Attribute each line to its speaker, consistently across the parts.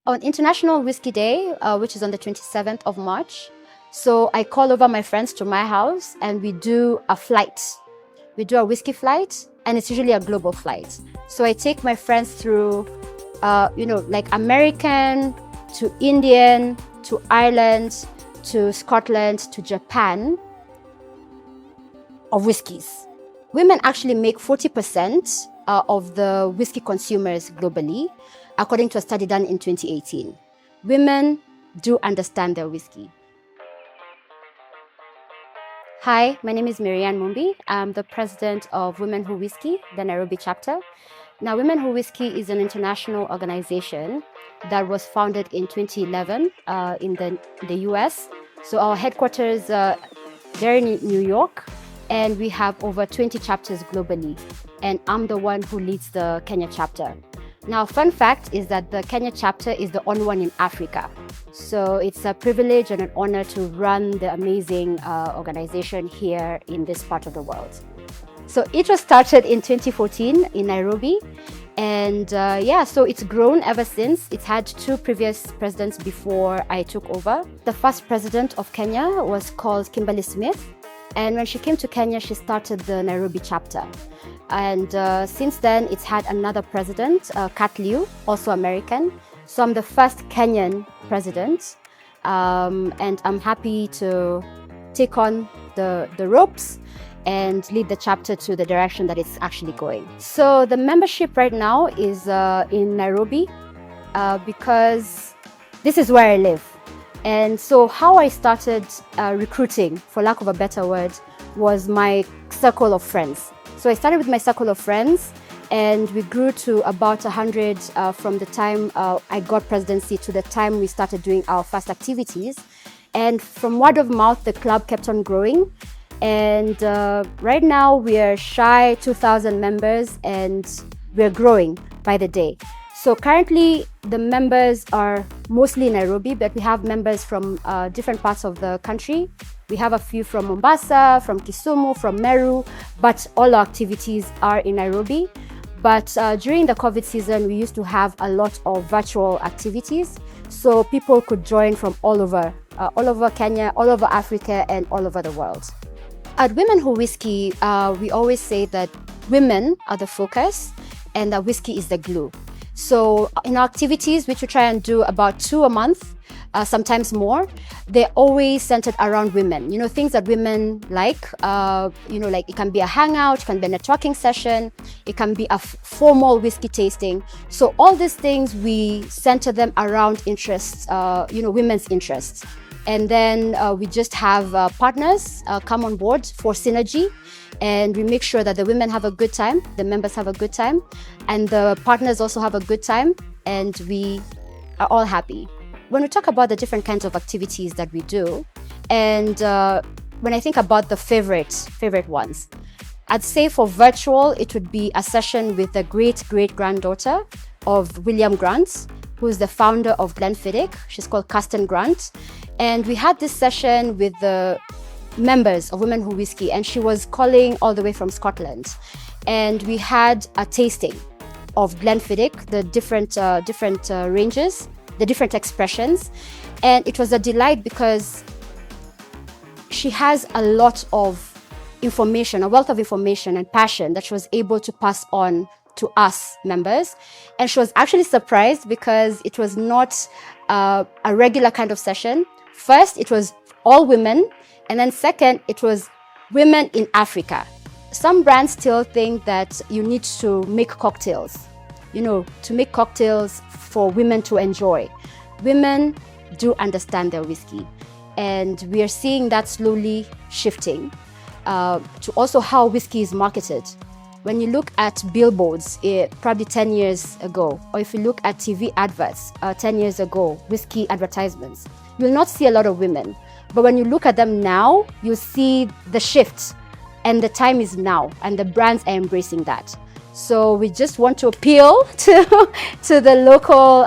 Speaker 1: On International Whiskey Day, which is on the 27th of March, so I call over my friends to my house and we do a flight. We do a whiskey flight, and it's usually a global flight. So I take my friends through, like American to Indian to Ireland to Scotland to Japan of whiskeys. Women actually make 40% of the whiskey consumers globally, according to a study done in 2018. Women do understand their whiskey. Hi, my name is Marianne Mumbi. I'm the president of Women Who Whiskey, the Nairobi chapter. Now, Women Who Whiskey is an international organization that was founded in 2011 in the US. So our headquarters, they're in New York, and we have over 20 chapters globally. And I'm the one who leads the Kenya chapter. Now, fun fact is that the Kenya chapter is the only one in Africa. So it's a privilege and an honor to run the amazing organization here in this part of the world. So it was started in 2014 in Nairobi. And so it's grown ever since. It's had two previous presidents before I took over. The first president of Kenya was called Kimberly Smith. And when she came to Kenya, she started the Nairobi chapter. And since then, it's had another president, Kat Liu, also American. So I'm the first Kenyan president. And I'm happy to take on the ropes and lead the chapter to the direction that it's actually going. So the membership right now is in Nairobi because this is where I live. And so how I started recruiting, for lack of a better word, was my circle of friends. So I started with my circle of friends, and we grew to about 100 from the time I got presidency to the time we started doing our first activities. And from word of mouth, the club kept on growing. And right now we are shy 2,000 members, and we're growing by the day. So currently the members are mostly in Nairobi, but we have members from different parts of the country. We have a few from Mombasa, from Kisumu, from Meru, but all our activities are in Nairobi. But during the COVID season, we used to have a lot of virtual activities, so people could join from all over Kenya, all over Africa, and all over the world. At Women Who Whiskey, we always say that women are the focus and that whiskey is the glue. So in our activities, which we try and do about 2 a month, sometimes more, they're always centered around women. You know, things that women like, like it can be a hangout, it can be a networking session, it can be a formal whiskey tasting. So all these things, we center them around interests, women's interests. And then we just have partners come on board for synergy. And we make sure that the women have a good time, the members have a good time, and the partners also have a good time, and we are all happy. When we talk about the different kinds of activities that we do, and when I think about the favorite ones, I'd say for virtual, it would be a session with the great-great-granddaughter of William Grant, who's the founder of Glenfiddich. She's called Kirsten Grant. And we had this session with the members of Women Who Whiskey, and she was calling all the way from Scotland. And we had a tasting of Glenfiddich, the different ranges, the different expressions. And it was a delight because she has a lot of information, a wealth of information and passion that she was able to pass on to us members. And she was actually surprised because it was not a regular kind of session. First, it was all women. And then second, it was women in Africa. Some brands still think that you need to make cocktails, to make cocktails for women to enjoy. Women do understand their whiskey. And we are seeing that slowly shifting to also how whiskey is marketed. When you look at billboards, probably 10 years ago, or if you look at TV adverts 10 years ago, whiskey advertisements, you'll not see a lot of women. But when you look at them now, you see the shift, and the time is now, and the brands are embracing that. So we just want to appeal to the local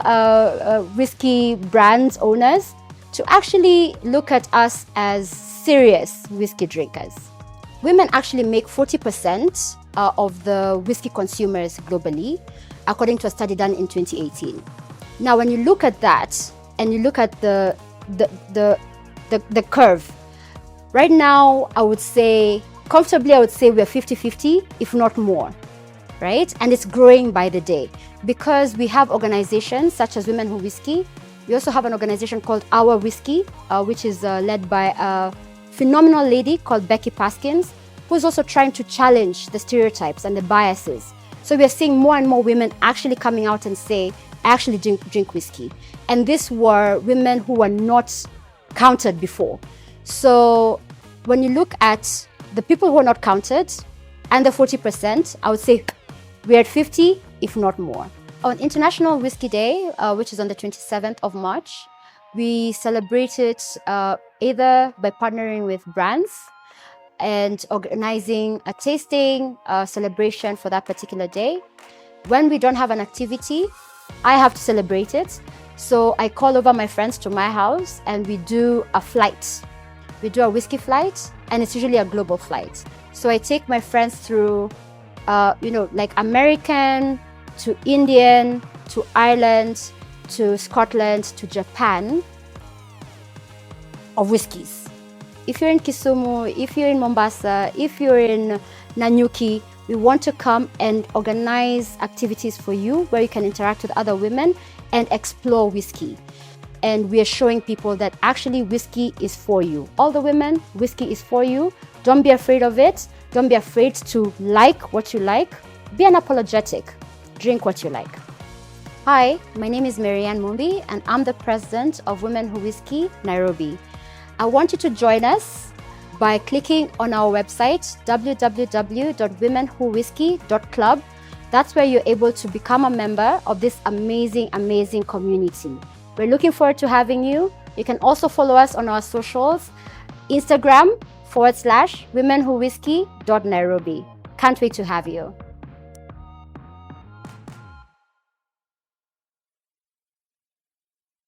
Speaker 1: whiskey brand owners to actually look at us as serious whiskey drinkers. Women actually make 40% of the whiskey consumers globally, according to a study done in 2018. Now, when you look at that and you look at the curve, right now, I would say, comfortably, I would say we're 50-50, if not more, right? And it's growing by the day because we have organizations such as Women Who Whiskey. We also have an organization called Our Whiskey, which is led by a phenomenal lady called Becky Paskins, who's also trying to challenge the stereotypes and the biases. So we are seeing more and more women actually coming out and say, I actually drink whiskey. And these were women who were not counted before. So when you look at the people who are not counted and the 40%, I would say we're at 50, if not more. On International Whiskey Day, which is on the 27th of March, we celebrate it either by partnering with brands and organizing a tasting celebration for that particular day. When we don't have an activity, I have to celebrate it. So I call over my friends to my house and we do a flight. We do a whiskey flight, and it's usually a global flight. So I take my friends through, like American to Indian to Ireland to Scotland to Japan of whiskeys. If you're in Kisumu, if you're in Mombasa, if you're in Nanyuki, we want to come and organize activities for you where you can interact with other women and explore whiskey. And we are showing people that actually whiskey is for you. All the women, whiskey is for you. Don't be afraid of it. Don't be afraid to like what you like. Be unapologetic. Drink what you like. Hi, my name is Marianne Mumbi, and I'm the president of Women Who Whiskey, Nairobi. I want you to join us by clicking on our website, www.womenwhowhiskey.club. That's where you're able to become a member of this amazing, amazing community. We're looking forward to having you. You can also follow us on our socials, Instagram /womenwhowhiskey.Nairobi. Can't wait to have you.